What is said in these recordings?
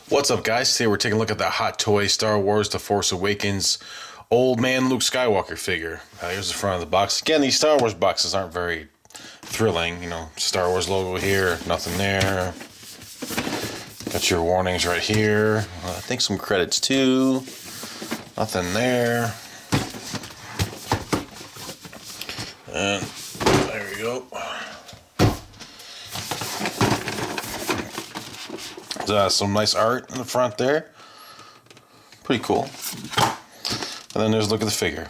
What's up, guys? Today we're taking a look at the Hot Toys Star Wars The Force Awakens Old Man Luke Skywalker figure. Here's the front of the box. Again, these Star Wars boxes aren't very thrilling. You know, Star Wars logo here, nothing there. Got your warnings right here. I think some credits too. Nothing there. And there we go. Some nice art in the front there. Pretty cool. And then there's a look at the figure.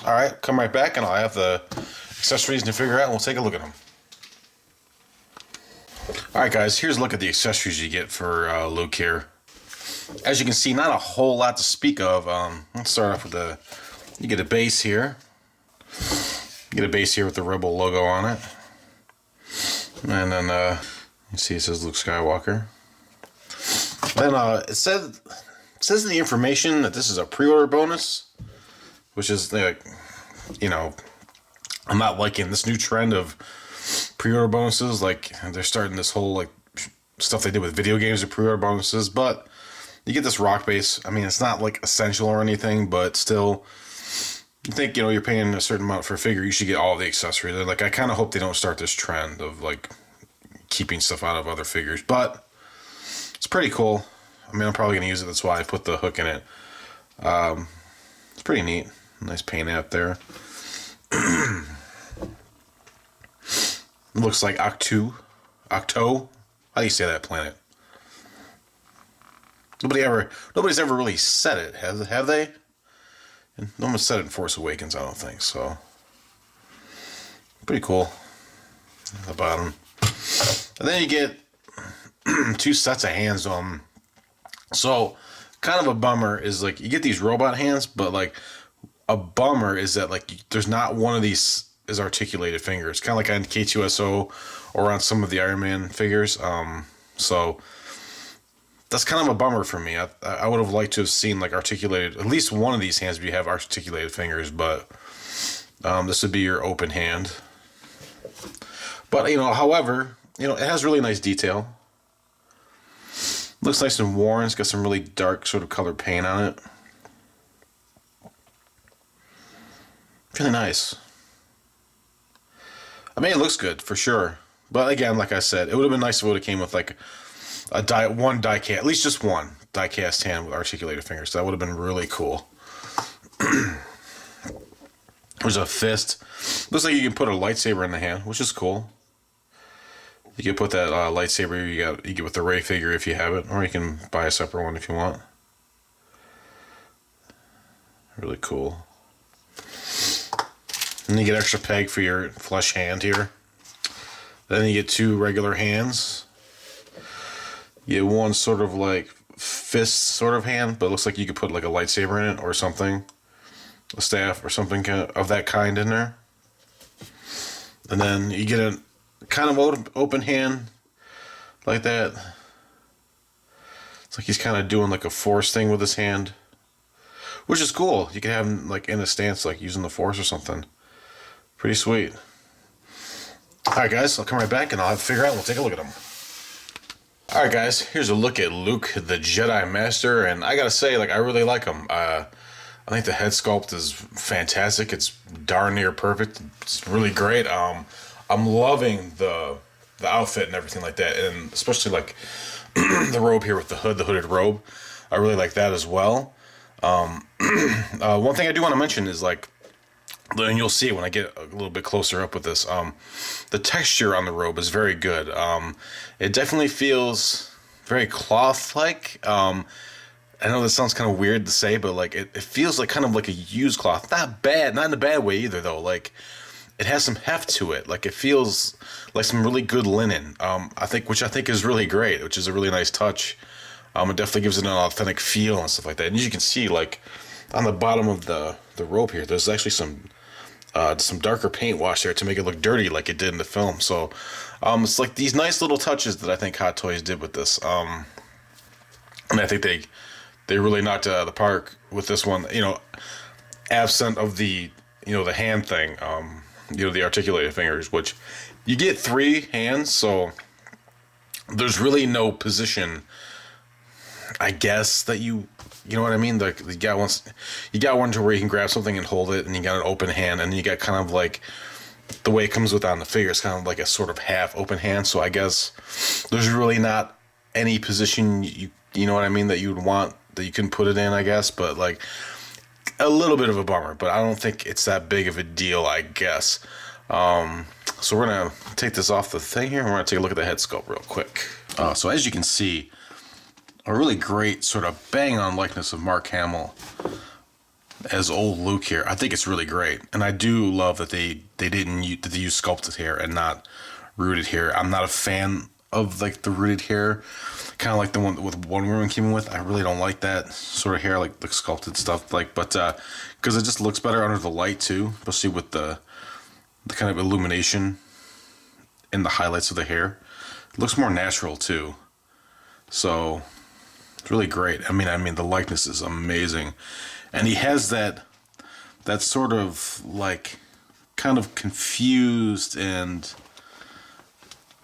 Alright, come right back and I'll have the accessories to figure out and we'll take a look at them. Alright guys, here's a look at the accessories you get for Luke here. As you can see, not a whole lot to speak of. Let's start off with you get a base here. You get a base here with the Rebel logo on it. And then you see it says Luke Skywalker. Then it says in the information that this is a pre-order bonus, which is like, you know, I'm not liking this new trend of pre-order bonuses. Like they're starting this whole like stuff they did with video games of pre-order bonuses, but you get this rock base. I mean, it's not like essential or anything, but still, you think, you know, you're paying a certain amount for a figure, you should get all the accessories. Like I kind of hope they don't start this trend of like keeping stuff out of other figures, but it's pretty cool. I mean, I'm probably going to use it. That's why I put the hook in it. It's pretty neat. Nice paint app there. It looks like Octo. How do you say that planet? Nobody's ever really said it, have they? And no one said it in Force Awakens, I don't think. So, pretty cool. At the bottom. And then you get two sets of hands on them. So, kind of a bummer is like you get these robot hands, but like a bummer is that like there's not one of these is articulated fingers, kind of like on K2SO or on some of the Iron Man figures. So that's kind of a bummer for me. I would have liked to have seen like articulated, at least one of these hands if you have articulated fingers, but this would be your open hand. But you know, however, you know, it has really nice detail. Looks nice and worn. It's got some really dark sort of colored paint on it. Really nice. I mean, it looks good for sure. But again, like I said, it would have been nice if it would have came with like one die cast, at least just one die cast hand with articulated fingers. So that would have been really cool. There's a fist. Looks like you can put a lightsaber in the hand, which is cool. You can put that lightsaber you get with the Rey figure if you have it, or you can buy a separate one if you want. Really cool. And you get extra peg for your flesh hand here. Then you get two regular hands. You get one sort of like fist sort of hand, but it looks like you could put like a lightsaber in it or something, a staff or something of that kind in there. And then you get a kind of open hand like that. It's like he's kind of doing like a force thing with his hand, which is cool. You can have him like in a stance like using the force or something. Pretty sweet. Alright guys, I'll come right back and I'll have to figure out. We'll take a look at him. Alright guys, here's a look at Luke the Jedi Master, and I gotta say, like, I really like him. I think the head sculpt is fantastic. It's darn near perfect. It's really great. I'm loving the outfit and everything like that, and especially like the robe here with the hooded robe. I really like that as well. One thing I do want to mention is like, and you'll see it when I get a little bit closer up with this, the texture on the robe is very good. It definitely feels very cloth-like. I know this sounds kind of weird to say, but like it feels like kind of like a used cloth. Not bad, not in a bad way either though. Like it has some heft to it. Like it feels like some really good linen. Which I think is really great, which is a really nice touch. It definitely gives it an authentic feel and stuff like that. And as you can see, like on the bottom of the robe here, there's actually some darker paint wash there to make it look dirty like it did in the film. So it's like these nice little touches that I think Hot Toys did with this. And I think they really knocked it out of the park with this one. You know, absent of the hand thing. The articulated fingers, which you get 3 hands, so there's really no position I guess that you know what I mean? You got one to where you can grab something and hold it, and you got an open hand, and then you got kind of like the way it comes with on the figure. It's kind of like a sort of half open hand. So I guess there's really not any position you know what I mean, that you would want that you can put it in, I guess. But like a little bit of a bummer, but I don't think it's that big of a deal, I guess. So we're gonna take this off the thing here, and we're gonna take a look at the head sculpt real quick. So as you can see, a really great sort of bang-on likeness of Mark Hamill as old Luke here. I think it's really great, and I do love that they use sculpted hair and not rooted hair. I'm not a fan of like the rooted hair, kind of like the one with Wonder Woman came in with. I really don't like that sort of hair, like the sculpted stuff, like, but because it just looks better under the light too, especially with the kind of illumination in the highlights of the hair. It looks more natural too, so it's really great. I mean the likeness is amazing, and he has that sort of like kind of confused and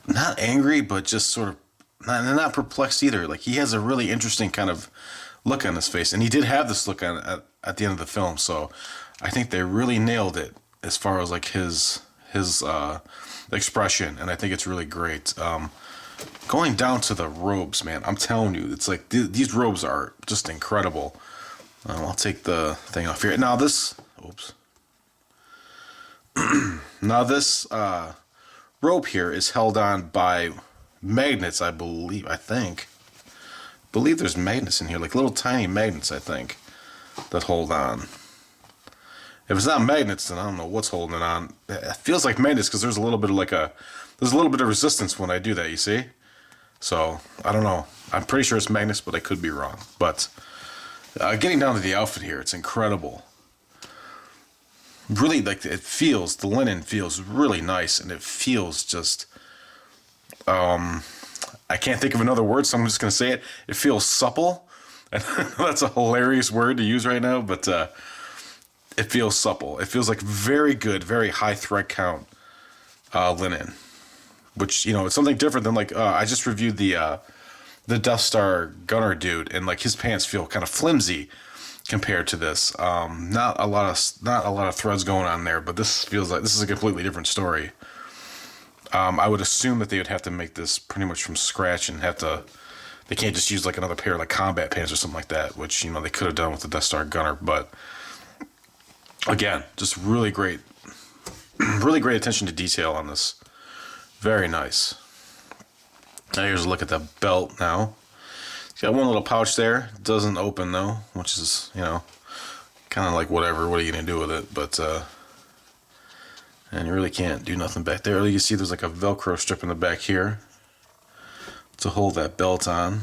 not angry, but just sort of not perplexed either. Like, he has a really interesting kind of look on his face, and he did have this look on at the end of the film. So I think they really nailed it as far as like his expression, and I think it's really great. Going down to the robes, man, I'm telling you, it's like these robes are just incredible. I'll take the thing off here. Now this, oops. Now this rope here is held on by magnets, I believe. I believe there's magnets in here, like little tiny magnets, I think, that hold on. If it's not magnets, then I don't know what's holding it on. It feels like magnets because there's a little bit of resistance when I do that, you see? So, I don't know. I'm pretty sure it's magnets, but I could be wrong. But getting down to the outfit here, it's incredible. Really, like, the linen feels really nice, and it feels just, I can't think of another word, so I'm just going to say it. It feels supple. And that's a hilarious word to use right now, but it feels supple. It feels like very good, very high thread count linen, which, you know, it's something different than like I just reviewed the Death Star gunner dude, and like his pants feel kind of flimsy compared to this. Not a lot of threads going on there, but this feels like this is a completely different story. I would assume that they would have to make this pretty much from scratch and they can't just use like another pair of like combat pants or something like that, which, you know, they could have done with the Death Star gunner. But again, just really great attention to detail on this. Very nice. Now here's a look at the belt now. It's got one little pouch there. It doesn't open though, which is, you know, kind of like whatever. What are you going to do with it? But, and you really can't do nothing back there. You can see there's like a Velcro strip in the back here to hold that belt on.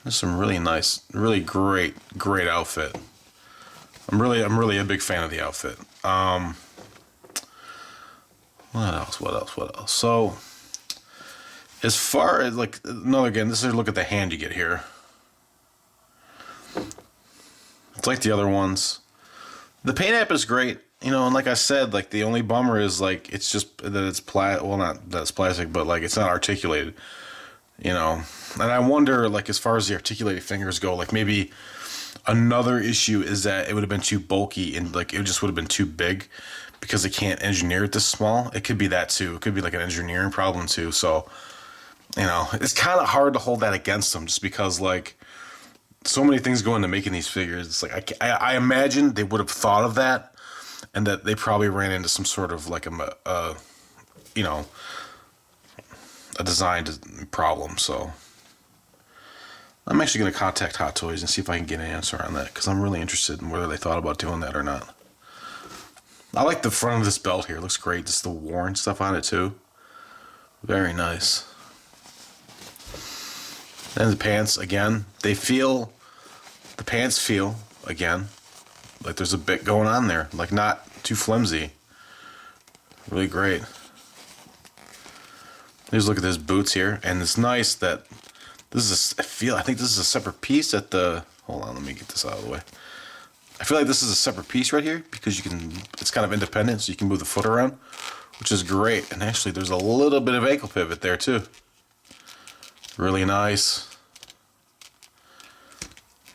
There's some really nice, really great outfit. I'm really a big fan of the outfit. What else? So, as far as like, no, again, this is a look at the hand you get here. It's like the other ones. The paint app is great, you know, and like I said, like the only bummer is like it's just that it's not that it's plastic, but like it's not articulated, you know. And I wonder, like, as far as the articulated fingers go, like maybe another issue is that it would have been too bulky and like it just would have been too big because they can't engineer it this small. It could be that too. It could be like an engineering problem too. So, you know, it's kind of hard to hold that against them just because like so many things go into making these figures. It's like I imagine they would have thought of that, and that they probably ran into some sort of like a design problem. So I'm actually going to contact Hot Toys and see if I can get an answer on that, because I'm really interested in whether they thought about doing that or not. I like the front of this belt here. It looks great. Just the worn stuff on it too. Very nice. And the pants, again, the pants feel, again, like there's a bit going on there. Like not too flimsy. Really great. Here's a look at this boots here. And it's nice that this is I think this is a separate piece at the, hold on, let me get this out of the way. I feel like this is a separate piece right here because it's kind of independent, so you can move the foot around, which is great. And actually there's a little bit of ankle pivot there too. Really nice.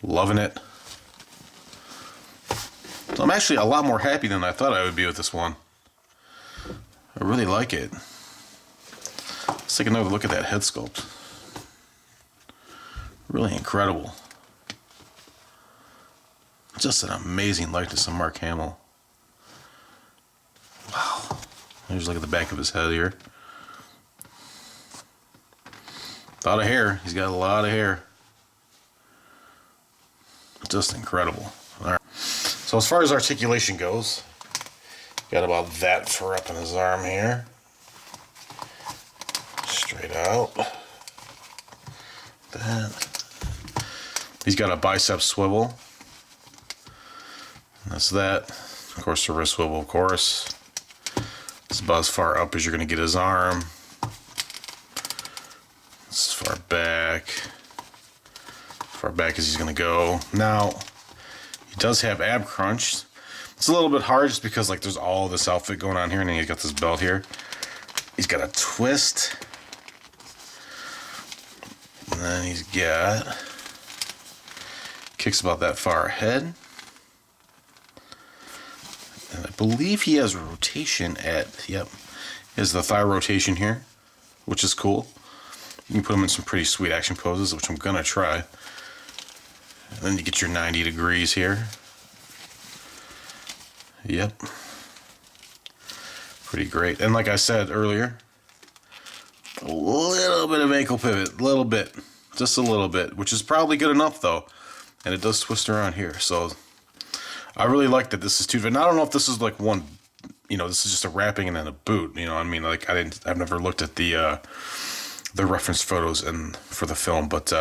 Loving it. So I'm actually a lot more happy than I thought I would be with this one. I really like it. Let's take another look at that head sculpt. Really incredible. Just an amazing likeness of Mark Hamill. Wow. Here's a look at the back of his head here. A lot of hair. He's got a lot of hair. Just incredible. All right. So as far as articulation goes, got about that fur up in his arm here. Straight out. That. He's got a bicep swivel. That's that. Of course, the wrist swivel, of course. It's about as far up as you're going to get his arm. As far back as he's going to go. Now, he does have ab crunch. It's a little bit hard just because like there's all this outfit going on here, and then he's got this belt here. He's got a twist. And then he's got kicks about that far ahead. And I believe he has rotation at, yep, he has the thigh rotation here, which is cool. You can put him in some pretty sweet action poses, which I'm gonna try. And then you get your 90 degrees here. Yep. Pretty great. And like I said earlier, a little bit of ankle pivot, a little bit, just a little bit, which is probably good enough though. And it does twist around here, so I really like that this is two. And I don't know if this is like one, this is just a wrapping and then a boot. I mean, like I've never looked at the reference photos for the film, but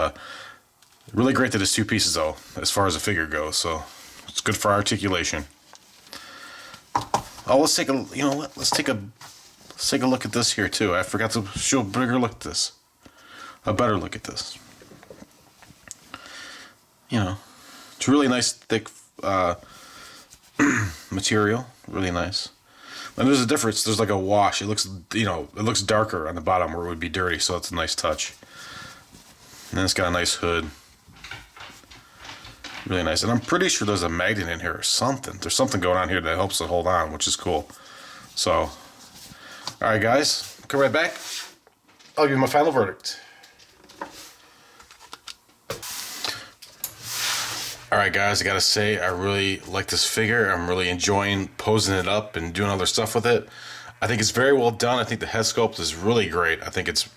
really great that it's two pieces though, as far as the figure goes. So it's good for articulation. Oh, let's take a let's take a look at this here too. I forgot to show a bigger look at this, a better look at this. It's really nice, thick material, really nice. And there's a difference. There's like a wash. It looks darker on the bottom where it would be dirty, so it's a nice touch. And then it's got a nice hood. Really nice. And I'm pretty sure there's a magnet in here or something. There's something going on here that helps it hold on, which is cool. So, all right, guys, come right back. I'll give you my final verdict. Alright guys, I gotta say, I really like this figure. I'm really enjoying posing it up and doing other stuff with it. I think it's very well done. I think the head sculpt is really great. I think it's,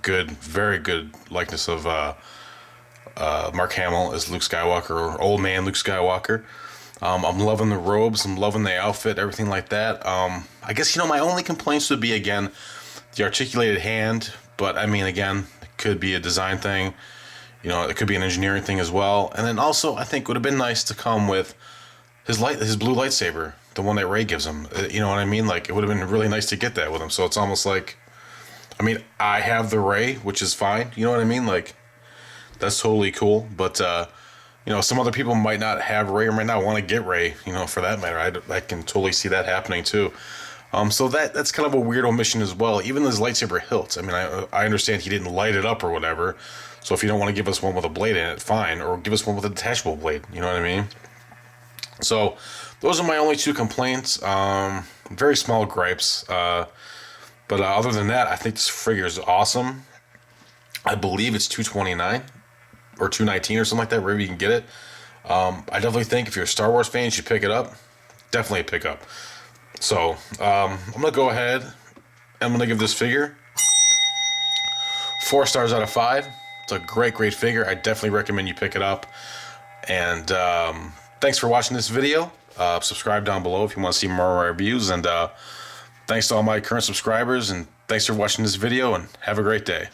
good, very good likeness of Mark Hamill as Luke Skywalker, or old man Luke Skywalker. I'm loving the robes. I'm loving the outfit, everything like that. I guess, my only complaints would be, again, the articulated hand. But, I mean, again, it could be a design thing. It could be an engineering thing as well. And then also, I think it would have been nice to come with his blue lightsaber, the one that Rey gives him. You know what I mean? Like, it would have been really nice to get that with him. So it's almost like, I have the Rey, which is fine. You know what I mean? Like, that's totally cool. But, some other people might not have Rey or might not want to get Rey, for that matter. I can totally see that happening too. So that's kind of a weird omission as well. Even his lightsaber hilt. I understand he didn't light it up or whatever. So if you don't want to give us one with a blade in it, fine. Or give us one with a detachable blade. You know what I mean? So those are my only two complaints. Very small gripes. But other than that, I think this figure is awesome. I believe it's $229 or $219 or something like that, wherever you can get it. I definitely think if you're a Star Wars fan, you should pick it up. Definitely a pickup. So I'm going to go ahead and I'm going to give this figure 4 stars out of 5. It's a great figure. I definitely recommend you pick it up. And thanks for watching this video. Subscribe down below if you want to see more of my reviews. And thanks to all my current subscribers. And thanks for watching this video. And have a great day.